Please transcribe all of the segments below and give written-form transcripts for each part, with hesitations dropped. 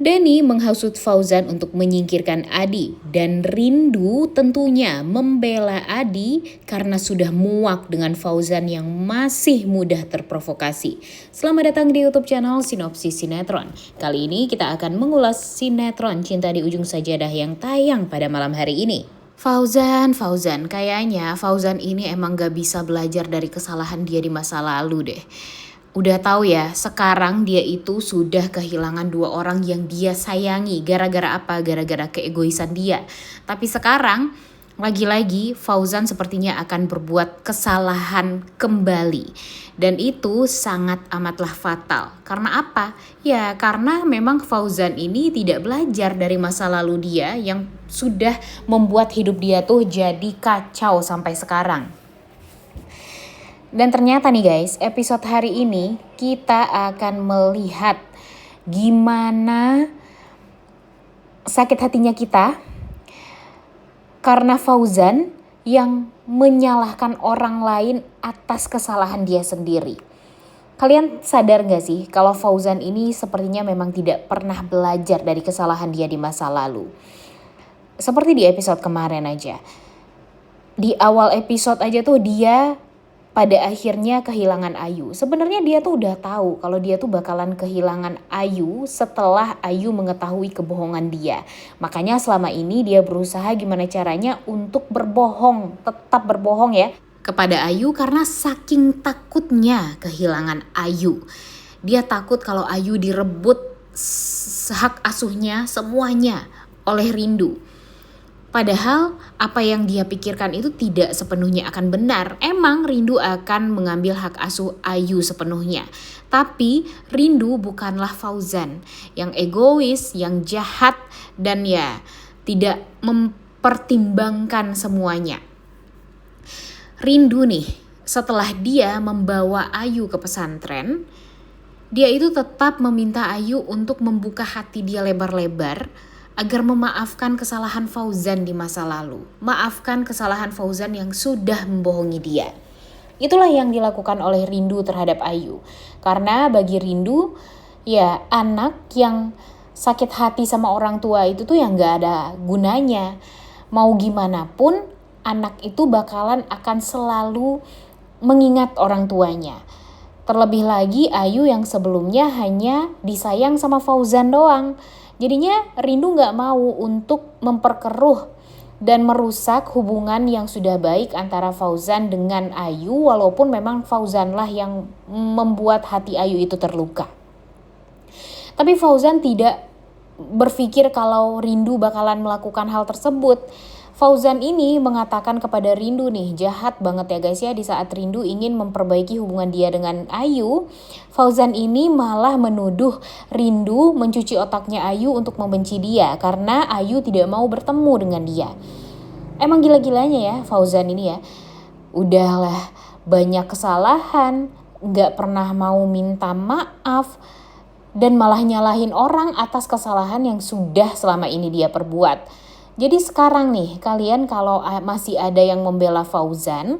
Denny menghasut Fauzan untuk menyingkirkan Adi dan Rindu tentunya membela Adi karena sudah muak dengan Fauzan yang masih mudah terprovokasi. Selamat datang di YouTube channel Sinopsis Sinetron. Kali ini kita akan mengulas sinetron Cinta di Ujung Sajadah yang tayang pada malam hari ini. Fauzan, kayaknya Fauzan ini emang gak bisa belajar dari kesalahan dia di masa lalu deh. Udah tahu ya, sekarang dia itu sudah kehilangan 2 orang yang dia sayangi. Gara-gara apa? Gara-gara keegoisan dia. Tapi sekarang, lagi-lagi Fauzan sepertinya akan berbuat kesalahan kembali. Dan itu sangat amatlah fatal. Karena apa? Ya, karena memang Fauzan ini tidak belajar dari masa lalu dia yang sudah membuat hidup dia tuh jadi kacau sampai sekarang. Dan ternyata nih guys, episode hari ini kita akan melihat gimana sakit hatinya kita karena Fauzan yang menyalahkan orang lain atas kesalahan dia sendiri. Kalian sadar gak sih kalau Fauzan ini sepertinya memang tidak pernah belajar dari kesalahan dia di masa lalu. Seperti di episode kemarin aja. Di awal episode aja tuh dia pada akhirnya kehilangan Ayu. Sebenarnya dia tuh udah tahu kalau dia tuh bakalan kehilangan Ayu setelah Ayu mengetahui kebohongan dia. Makanya selama ini dia berusaha gimana caranya untuk berbohong, tetap berbohong ya kepada Ayu karena saking takutnya kehilangan Ayu. Dia takut kalau Ayu direbut hak asuhnya semuanya oleh Rindu. Padahal apa yang dia pikirkan itu tidak sepenuhnya akan benar. Emang Rindu akan mengambil hak asuh Ayu sepenuhnya. Tapi Rindu bukanlah Fauzan yang egois, yang jahat dan ya tidak mempertimbangkan semuanya. Rindu nih setelah dia membawa Ayu ke pesantren, dia itu tetap meminta Ayu untuk membuka hati dia lebar-lebar agar memaafkan kesalahan Fauzan di masa lalu. Maafkan kesalahan Fauzan yang sudah membohongi dia. Itulah yang dilakukan oleh Rindu terhadap Ayu. Karena bagi Rindu, ya anak yang sakit hati sama orang tua itu tuh yang gak ada gunanya. Mau gimana pun, anak itu bakalan akan selalu mengingat orang tuanya. Terlebih lagi Ayu yang sebelumnya hanya disayang sama Fauzan doang. Jadinya Rindu gak mau untuk memperkeruh dan merusak hubungan yang sudah baik antara Fauzan dengan Ayu walaupun memang Fauzanlah yang membuat hati Ayu itu terluka. Tapi Fauzan tidak berpikir kalau Rindu bakalan melakukan hal tersebut. Fauzan ini mengatakan kepada Rindu nih, jahat banget ya guys ya, di saat Rindu ingin memperbaiki hubungan dia dengan Ayu, Fauzan ini malah menuduh Rindu mencuci otaknya Ayu untuk membenci dia karena Ayu tidak mau bertemu dengan dia. Emang gila-gilanya ya Fauzan ini ya. Udahlah banyak kesalahan, gak pernah mau minta maaf dan malah nyalahin orang atas kesalahan yang sudah selama ini dia perbuat. Jadi sekarang nih kalian kalau masih ada yang membela Fauzan,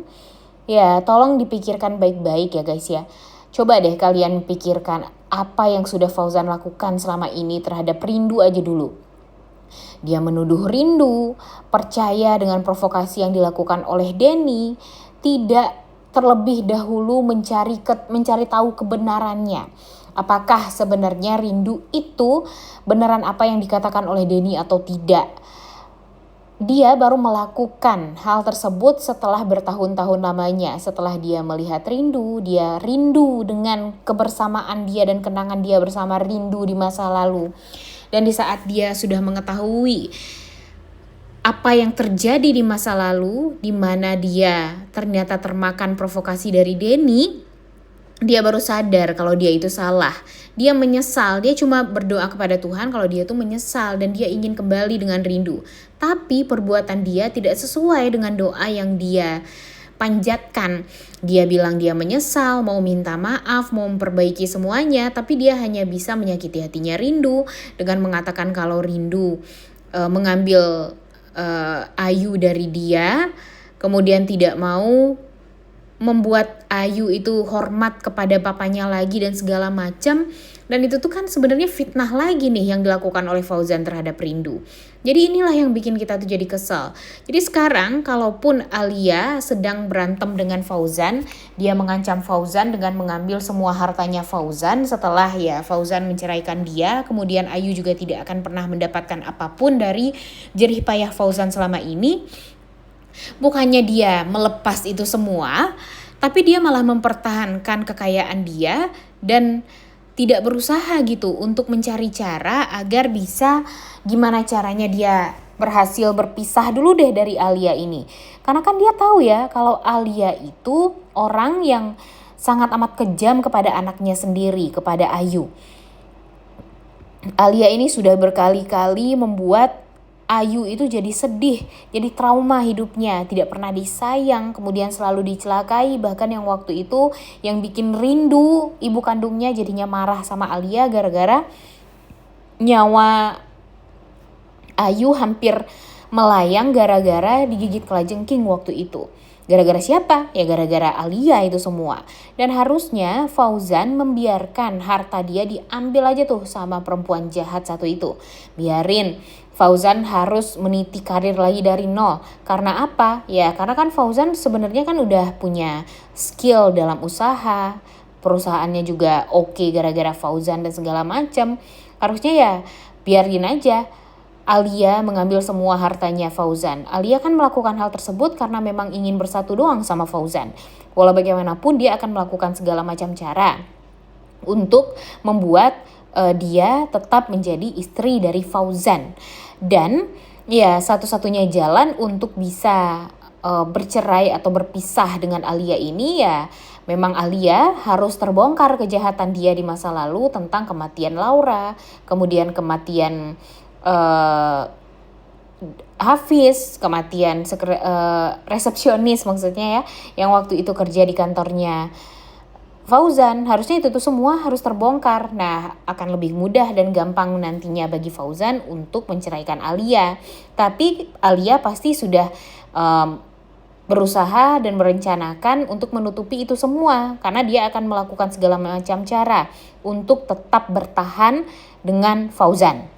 ya tolong dipikirkan baik-baik ya guys ya. Coba deh kalian pikirkan apa yang sudah Fauzan lakukan selama ini terhadap Rindu aja dulu. Dia menuduh Rindu, percaya dengan provokasi yang dilakukan oleh Denny, tidak terlebih dahulu mencari tahu kebenarannya. Apakah sebenarnya Rindu itu beneran apa yang dikatakan oleh Denny atau tidak? Dia baru melakukan hal tersebut setelah bertahun-tahun lamanya. Setelah dia melihat Rindu, dia rindu dengan kebersamaan dia dan kenangan dia bersama Rindu di masa lalu. Dan di saat dia sudah mengetahui apa yang terjadi di masa lalu, di mana dia ternyata termakan provokasi dari Denny, dia baru sadar kalau dia itu salah. Dia menyesal, dia cuma berdoa kepada Tuhan kalau dia tuh menyesal dan dia ingin kembali dengan Rindu. Tapi perbuatan dia tidak sesuai dengan doa yang dia panjatkan. Dia bilang dia menyesal, mau minta maaf, mau memperbaiki semuanya, tapi dia hanya bisa menyakiti hatinya Rindu dengan mengatakan kalau Rindu mengambil Ayu dari dia, kemudian tidak mau membuat Ayu itu hormat kepada papanya lagi dan segala macam. Dan itu tuh kan sebenarnya fitnah lagi nih yang dilakukan oleh Fauzan terhadap Rindu. Jadi inilah yang bikin kita tuh jadi kesal. Jadi sekarang kalaupun Alia sedang berantem dengan Fauzan, dia mengancam Fauzan dengan mengambil semua hartanya Fauzan setelah ya Fauzan menceraikan dia. Kemudian Ayu juga tidak akan pernah mendapatkan apapun dari jerih payah Fauzan selama ini. Bukannya dia melepas itu semua, tapi dia malah mempertahankan kekayaan dia dan tidak berusaha gitu untuk mencari cara agar bisa gimana caranya dia berhasil berpisah dulu deh dari Alia ini. Karena kan dia tahu ya kalau Alia itu orang yang sangat amat kejam kepada anaknya sendiri, kepada Ayu. Alia ini sudah berkali-kali membuat Ayu itu jadi sedih, jadi trauma hidupnya, tidak pernah disayang, kemudian selalu dicelakai, bahkan yang waktu itu yang bikin Rindu ibu kandungnya jadinya marah sama Alia gara-gara nyawa Ayu hampir melayang gara-gara digigit kalajengking waktu itu. Gara-gara siapa? Ya gara-gara Alia itu semua. Dan harusnya Fauzan membiarkan harta dia diambil aja tuh sama perempuan jahat satu itu. Biarin Fauzan harus meniti karir lagi dari nol. Karena apa? Ya karena kan Fauzan sebenarnya kan udah punya skill dalam usaha. Perusahaannya juga oke gara-gara Fauzan dan segala macam. Harusnya ya biarin aja Alia mengambil semua hartanya Fauzan. Alia kan melakukan hal tersebut karena memang ingin bersatu doang sama Fauzan. Walau bagaimanapun dia akan melakukan segala macam cara untuk membuat dia tetap menjadi istri dari Fauzan. Dan ya satu-satunya jalan untuk bisa bercerai atau berpisah dengan Alia ini ya memang Alia harus terbongkar kejahatan dia di masa lalu tentang kematian Laura, kemudian kematian Hafiz, kematian resepsionis maksudnya ya, yang waktu itu kerja di kantornya Fauzan. Harusnya itu tuh semua harus terbongkar. Nah, akan lebih mudah dan gampang nantinya bagi Fauzan untuk menceraikan Alia. Tapi Alia pasti sudah berusaha dan merencanakan untuk menutupi itu semua karena dia akan melakukan segala macam cara untuk tetap bertahan dengan Fauzan.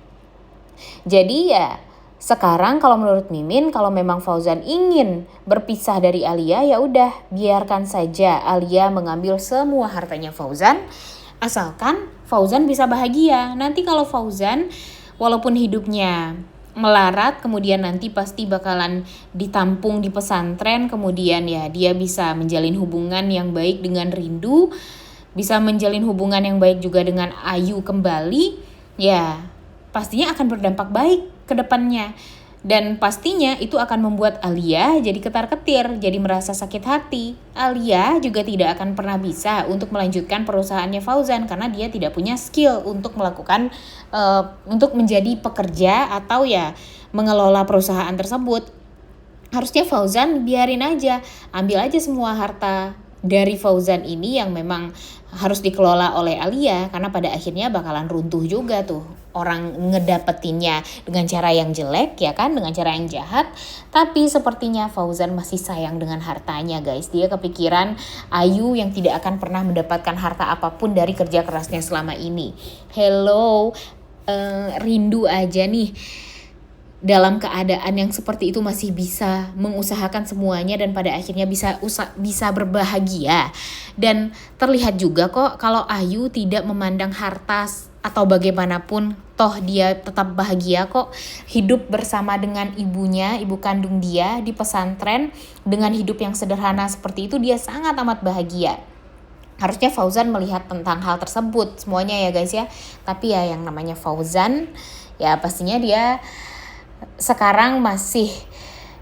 Jadi ya sekarang kalau menurut Mimin kalau memang Fauzan ingin berpisah dari Alia ya udah biarkan saja Alia mengambil semua hartanya Fauzan asalkan Fauzan bisa bahagia. Nanti kalau Fauzan walaupun hidupnya melarat kemudian nanti pasti bakalan ditampung di pesantren, kemudian ya dia bisa menjalin hubungan yang baik dengan Rindu, bisa menjalin hubungan yang baik juga dengan Ayu kembali, ya pastinya akan berdampak baik ke depannya. Dan pastinya itu akan membuat Alia jadi ketar-ketir, jadi merasa sakit hati. Alia juga tidak akan pernah bisa untuk melanjutkan perusahaannya Fauzan karena dia tidak punya skill untuk melakukan untuk menjadi pekerja atau ya mengelola perusahaan tersebut. Harusnya Fauzan biarin aja, ambil aja semua harta dari Fauzan ini yang memang harus dikelola oleh Alia karena pada akhirnya bakalan runtuh juga tuh orang ngedapetinnya dengan cara yang jelek ya kan, dengan cara yang jahat. Tapi sepertinya Fauzan masih sayang dengan hartanya guys. Dia kepikiran Ayu yang tidak akan pernah mendapatkan harta apapun dari kerja kerasnya selama ini. Hello, Rindu aja nih dalam keadaan yang seperti itu masih bisa mengusahakan semuanya dan pada akhirnya bisa berbahagia. Dan terlihat juga kok kalau Ayu tidak memandang harta atau bagaimanapun toh dia tetap bahagia kok hidup bersama dengan ibunya, ibu kandung dia di pesantren dengan hidup yang sederhana seperti itu. Dia sangat amat bahagia. Harusnya Fauzan melihat tentang hal tersebut semuanya ya guys ya. Tapi ya yang namanya Fauzan ya pastinya dia sekarang masih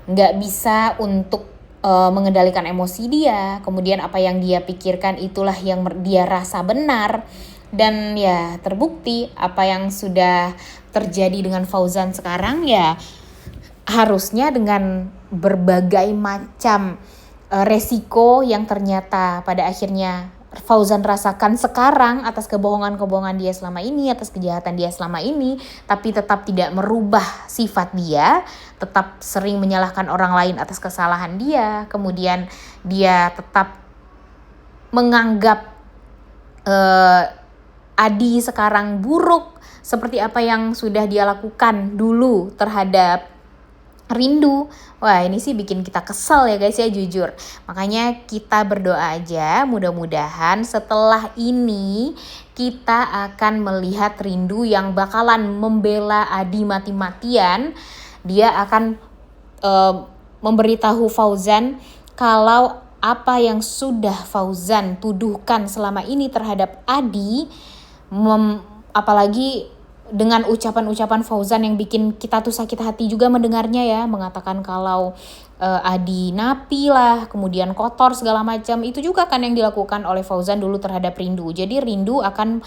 nggak bisa untuk mengendalikan emosi dia. Kemudian apa yang dia pikirkan itulah yang dia rasa benar. Dan ya terbukti apa yang sudah terjadi dengan Fauzan sekarang ya harusnya dengan berbagai macam resiko yang ternyata pada akhirnya Fauzan rasakan sekarang atas kebohongan-kebohongan dia selama ini, atas kejahatan dia selama ini, tapi tetap tidak merubah sifat dia, tetap sering menyalahkan orang lain atas kesalahan dia, kemudian dia tetap menganggap Adi sekarang buruk, seperti apa yang sudah dia lakukan dulu terhadap Rindu. Wah, ini sih bikin kita kesel ya guys ya, jujur. Makanya kita berdoa aja, mudah-mudahan setelah ini kita akan melihat Rindu yang bakalan membela Adi mati-matian. Dia akan memberitahu Fauzan kalau apa yang sudah Fauzan tuduhkan selama ini terhadap Adi, apalagi dengan ucapan-ucapan Fauzan yang bikin kita tuh sakit hati juga mendengarnya ya, mengatakan kalau Adi napi lah, kemudian kotor segala macam, itu juga kan yang dilakukan oleh Fauzan dulu terhadap Rindu. Jadi Rindu akan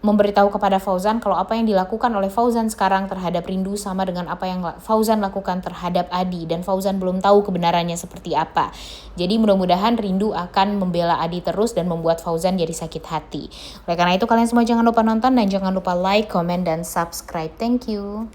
memberitahu kepada Fauzan kalau apa yang dilakukan oleh Fauzan sekarang terhadap Rindu sama dengan apa yang Fauzan lakukan terhadap Adi, dan Fauzan belum tahu kebenarannya seperti apa. Jadi mudah-mudahan Rindu akan membela Adi terus dan membuat Fauzan jadi sakit hati. Oleh karena itu kalian semua jangan lupa nonton dan jangan lupa like, comment, dan subscribe. Thank you.